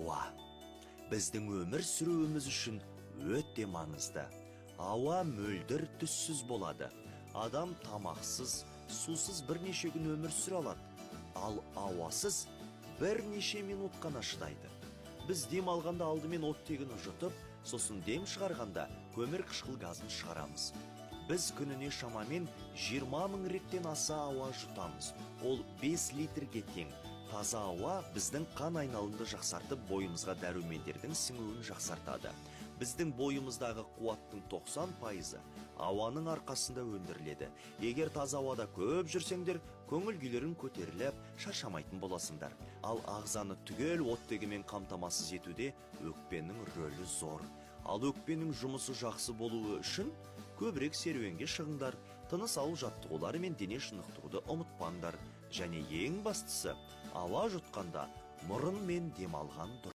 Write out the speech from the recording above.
Ауа. Біздің өмір сүруіміз үшін өте маңызды. Ауа мөлдір түссіз болады. Адам тамақсыз, сусыз бірнеше күн өмір сүре алады. Ал ауасыз бірнеше минут қана шыдайды. Біз дем алғанда алдымен оттегін жұтып, сосын дем шығарғанда көмір қышқыл газын шығарамыз. Біз күніне шамамен 20 000 реттен аса ауа жұтамыз. Ол 5 литрге тең. Таза ауа біздің қан айналымды жақсартып, бойымызға дәрумендердің сіңуін жақсартады. Біздің бойымыздағы қуаттың 90% ауаның арқасында өндіріледі. Егер таза ауада көп жүрсеңдер, көңіл күйлерің көтеріліп, шаршамайтын боласыңдар. Ал ағзаны түгел оттегімен қамтамасыз етуде өкпенің рөлі зор. Ал өкпенің жұмысы жақсы болуы үшін көбірек серуенге шығыңдар, тыныс алу жаттығулары мен дене шынықтыруды ұмытпаңдар. Және ең бастысы, ауа жұтқанда мұрын мен демалған дұрыс.